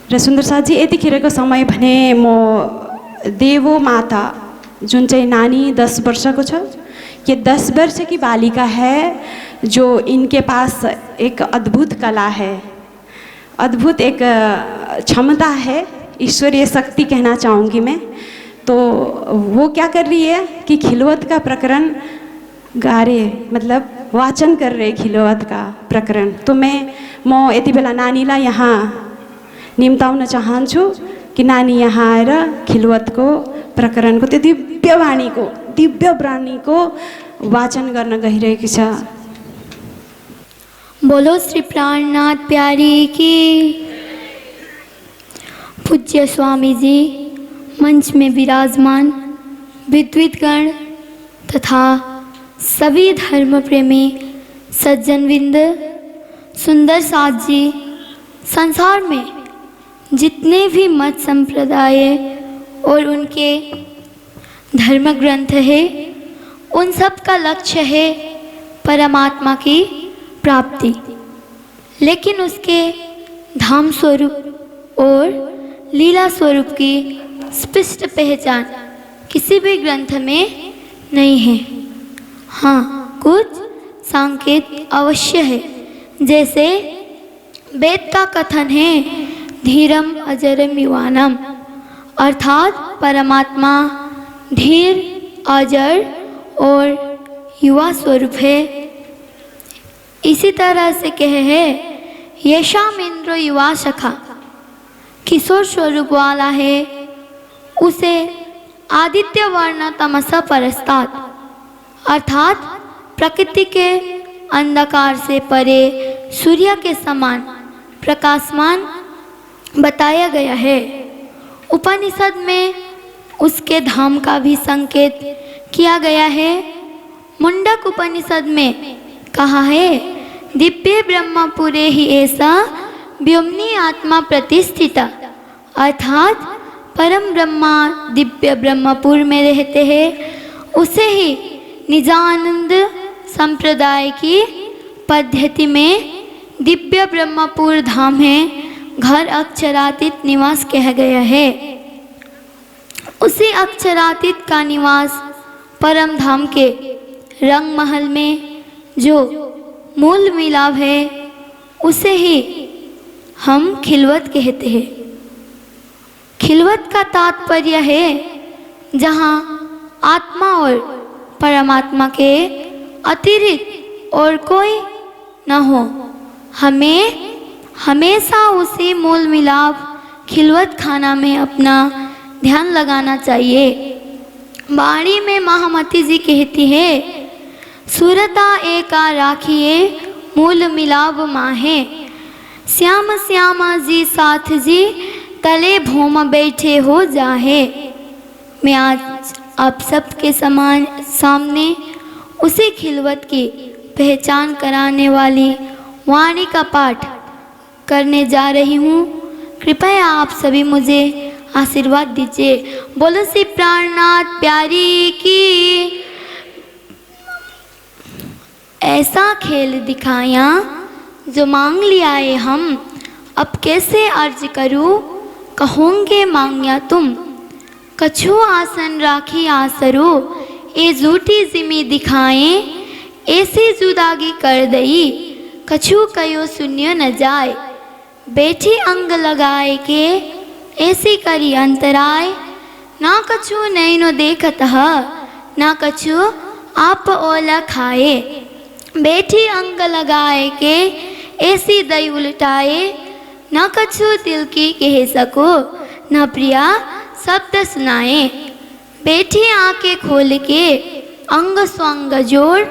र सुन्दर साथजी यतिखेरको समय भने म देवो माता जुन चाहिँ नानी 10 वर्षको छ, ये 10 वर्ष की बालिका है जो इनके पास एक अद्भुत कला है, अद्भुत एक क्षमता है, ईश्वरीय शक्ति कहना चाहूँगी मैं। तो वो क्या कर रही है कि खिलवत का प्रकरण गा रहे, मतलब वाचन कर रहे खिलवत का प्रकरण। तो म यति बेला नानीलाई यहाँ निम्ताउन चाहन्छु कि नानी यहाँ आएर खिलवतको प्रकरणको त्यो दिव्य वाणीको वाचन गर्न गइरहेकी छ। बोलो श्री प्राणनाथ प्यारी की। पूज्य स्वामी जी, मंच में विराजमान विद्वद्गण तथा सभी धर्म प्रेमी सज्जनवृंद, सुंदर साथ जी, संसार में जितने भी मत संप्रदाय और उनके धर्म ग्रंथ है, उन सब का लक्ष्य है परमात्मा की प्राप्ति, लेकिन उसके धाम स्वरूप और लीला स्वरूप की स्पष्ट पहचान किसी भी ग्रंथ में नहीं है। हाँ, कुछ संकेत अवश्य है, जैसे वेद का कथन है धीरम अजरम युवानम, अर्थात परमात्मा धीर, अजर और युवा स्वरूप है। इसी तरह से कहे है यशाम इंद्र युवा सखा, किशोर स्वरूप वाला है, उसे आदित्य वर्ण तमसा परस्तात्, अर्थात प्रकृति के अंधकार से परे सूर्य के समान प्रकाशमान बताया गया है। उपनिषद में उसके धाम का भी संकेत किया गया है। मुंडक उपनिषद में कहा है दिव्य ब्रह्मपुरे ही ऐसा व्योमनी आत्मा प्रतिष्ठिता, अर्थात परम ब्रह्मा दिव्य ब्रह्मपुर में रहते हैं, उसे ही निजानंद संप्रदाय की पद्धति में दिव्य ब्रह्मपुर धाम है, घर अक्षरातीत निवास कहा गया है। उसी अक्षरातीत का निवास परम धाम के रंग महल में जो मूल मिलाप है, उसे ही हम खिलवत कहते हैं। खिलवत का तात्पर्य है जहाँ आत्मा और परमात्मा के अतिरिक्त और कोई न हो, हमें हमेशा उसी मूल मिलाप खिलवत खाना में अपना ध्यान लगाना चाहिए। बाणी में महामती जी कहती है सुरता एका राखिए मूल मिलाप माहे, श्याम श्यामा जी साथ जी तले भोम बैठे हो जाहे। मैं आज आप सबके सामने उसी खिलवत की पहचान कराने वाली वाणी का पाठ करने जा रही हूँ। कृपया आप सभी मुझे आशीर्वाद दीजिए। बोलो श्री प्राणनाथ प्यारी की। ऐसा खेल दिखाया जो मांग लिया है हम, अब कैसे अर्ज करूँ कहोगे मांग्या तुम, कछु आसन राखी आसरो, ये झूठी जिमी दिखाए ऐसी जुदागी कर दई, कछु कयो शून्य न जाए, बैठी अंग लगाए के ऐसी करी अंतराय, ना कछु नैनो देखत ना कछु आप ओला खाए, बैठी अंग लगाए के ऐसी दई उल्टाए, न कछु दिल की कह सको न प्रिया शब्द सुनाए, बैठी आंखें खोल के अंग स्वंग जोड़,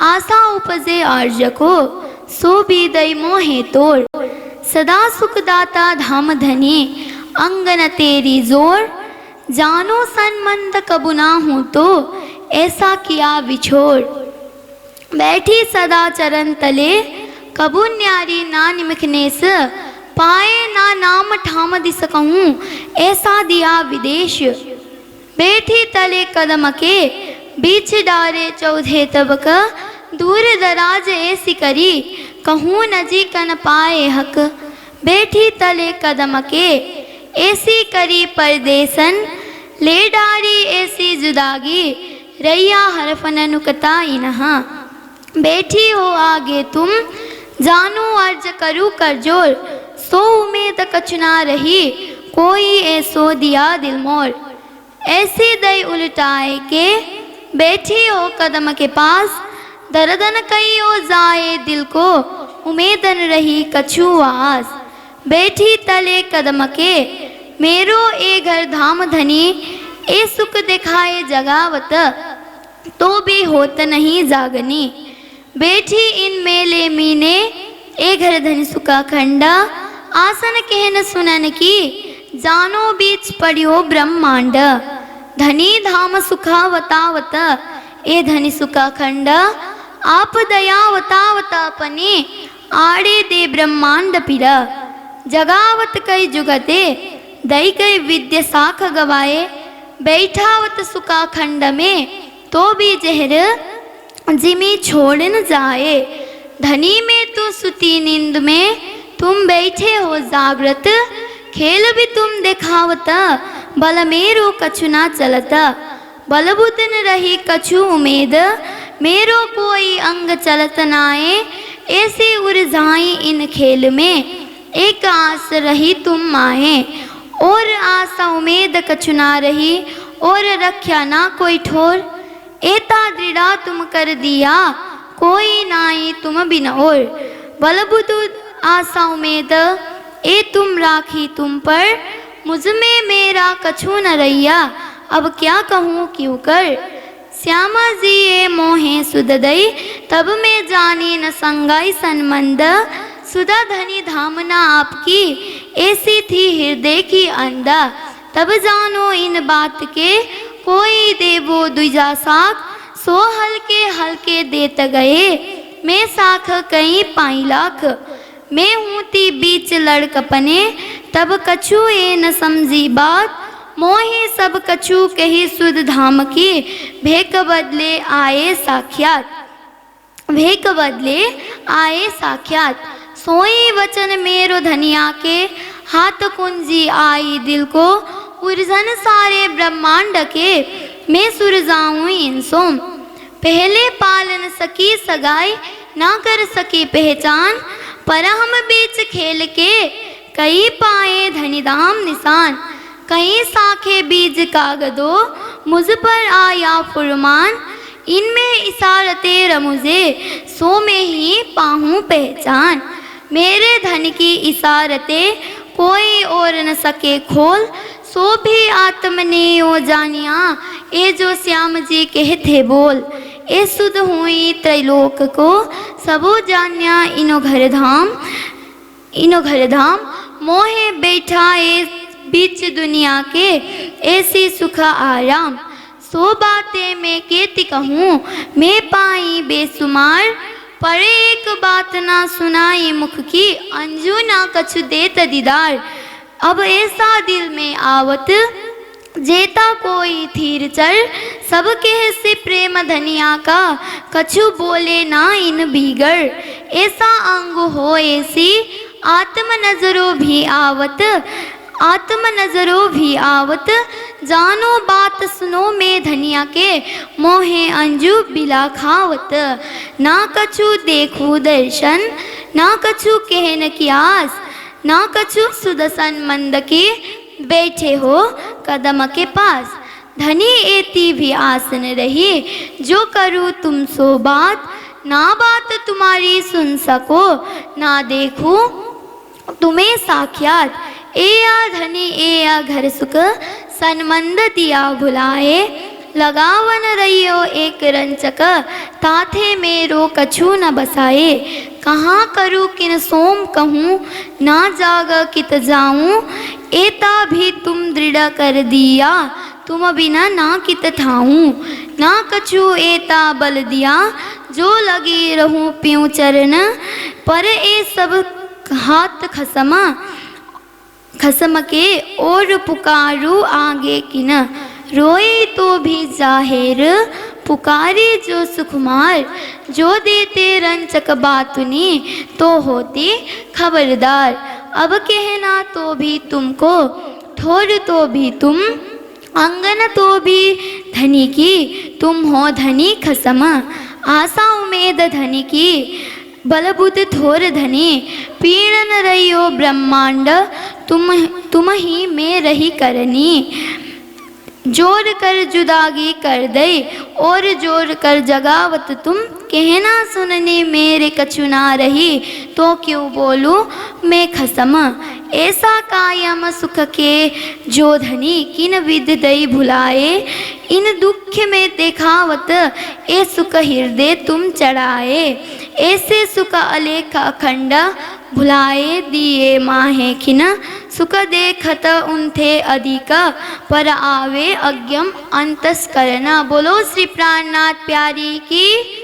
आशा उपजे अर्ज को सो भी दई मोहे तोड़, सदा सुखदाता धाम धनी अंगन तेरी जोर, जानो सन्मंद कबू ना हूँ तो ऐसा किया विछोड़, बैठी सदा चरण तले कबू न्यारी ना निमखने से, पाए ना नाम ठाम दिस कहूँ ऐसा दिया विदेश, बैठी तले कदम के बीच डारे चौधे तबक, दूर दराज ऐसी करी कहूँ न जी कन पाए हक, बैठी तले कदम के, ऐसी करी परदेसन, ले डारी ऐसी जुदागी, रैया हरफन नुकता इनहा। बैठी हो आगे तुम, जानू अर्ज करूँ कर जोर, सो उम्मीद कछु ना रही, कोई ऐसो दिया दिल मोर। ऐसी दई उल्टाए के, बैठी हो कदम के पास, दर्दन कई ओ जाए दिल को, उम्मीदन रही कछु आस। बैठी तले कदम के, मेरो ए घर धाम धनी, ए सुख दिखाए जगावत, तो भी होत नहीं जागनी। बैठी इन मेले मीने, ए घर धनी सुखा खंडा, आसन कहन सुनन की, जानो बीच पड़ियो ब्रह्मांड। धनी धाम सुखावतावत, ए धनी सुखा खंडा, आप दयावतावत अपने, आड़े दे ब्रह्मांड पिरा। जगावत कई जुगते, दई कई विद्य साख गवाए, बैठावत सुखा खंड में, तो भी जहर जिमी छोड़ न जाए। धनी में तो सुती नींद में, तुम बैठे हो जागृत, खेल भी तुम दिखावत, बल मेरो कछु ना चलता। बल बुद्धन रही कछु उम्मीद, मेरो कोई अंग चलत नाए, ऐसी उलझाई इन खेल में, एक आस रही तुम माए। और आशा उम्मीद कछु ना रही, और रख्या ना कोई ठोर, एता दृढ़ा तुम कर दिया, कोई नाई तुम बिन और। बलबुद्धु आशा उम्मीद, ए तुम राखी तुम पर, मुझ में मेरा कछु न रैया, अब क्या कहूँ क्यों कर। श्यामा जी ए मोहे सुध दई, तब मैं जानी न संगाई सनमंद, सुधा धनी धामना आपकी, ऐसी थी हृदय की अंदा। तब जानो इन बात के, कोई देवो द्विजा साख, सो हल्के हल्के देत गए, मैं साख कहीं पाई लाख। मैं हूँ ती बीच लड़कपने, तब कछु ए न समझी बात, मोहे सब कछु कही सुध धाम की, भेक बदले आए साक्षात। भेक बदले आए साक्षात, सोई वचन मेरो धनिया के, हाथ कुंजी आई दिल को, उर्जन सारे ब्रह्मांड के, मैं सुरजाऊं इंसों। पहले पालन सकी सगाई, ना कर सकी पहचान, पर हम बीच खेल के, कई पाए धनिधाम निशान। कहीं साखे बीज कागदो, मुझ पर आया फुरमान, इनमें इशारते रमुझे, सो में ही पाहूं पहचान। मेरे धन की इशारते, कोई और न सके खोल, सो भी आत्म ने ओ जानिया, ए जो श्याम जी कहते बोल। ए सुध हुई त्रैलोक को, सबो जान्या इनो घर धाम, मोहे बैठा ए बीच दुनिया के, ऐसी सुख आराम। सो बातें मैं केती कहूँ, मैं पाई बेसुमार, पर एक बात ना सुनाई मुख की, अंजू ना कछु देत दीदार। अब ऐसा दिल में आवत, जेता कोई थीर चल, सब कह से प्रेम धनिया का, कछु बोले ना इन भीगर। ऐसा अंग हो ऐसी, आत्म नजरों भी आवत, जानो बात सुनो में धनिया के, मोहे अंजू बिला खावत। ना कछु देखू दर्शन, ना कछु कहन की आस, ना कछु सुदर्शन मंद के, बैठे हो कदम के पास। धनी एती भी आसन रही, जो करूँ तुम सो बात, ना बात तुम्हारी सुन सको, ना देखूं तुम्हें साक्षात। ए आ धनी ए आ घर सुख, सनमंद दिया भुलाए, लगावन रहियो एक रंचक, ताथे मेरो कछु न बसाए। कहाँ करूँ किन सोम कहूँ, ना जाग कित जाऊँ, एता भी तुम दृढ़ कर दिया, तुम बिना ना कित ठाऊँ। ना कछु एता बल दिया, जो लगी रहूँ प्यूँ चरण, पर ए सब हाथ खसम के, और पुकारू आगे किन, रोई तो भी जाहिर, पुकारी जो सुकुमार, जो देते रंचक बातुनी, तो होती खबरदार। अब कहना तो भी तुमको, ठोर तो भी तुम, आंगन तो भी धनी की, तुम हो धनी खसम। आशा उम्मीद धनी की, बलबुत थोर धनी, पीड़न रहियो ब्रह्मांड, तुम ही में रही करनी। जोर कर जुदागी कर दे और जोर कर जगावत तुम, कहना सुनने मेरे कछु ना रही, तो क्यों बोलूं मैं खसम। ऐसा कायम सुख के जो धनी, किन विद दई भुलाए, इन दुख में देखावत ए सुख हृदय तुम चढ़ाए। ऐसे सुख अलेख अखंड, भुलाए दिए माहे खिन, सुख देखत उनथे अधिक, पर आवे अज्ञम अंतस्करण। बोलो श्री प्राणनाथ प्यारी की।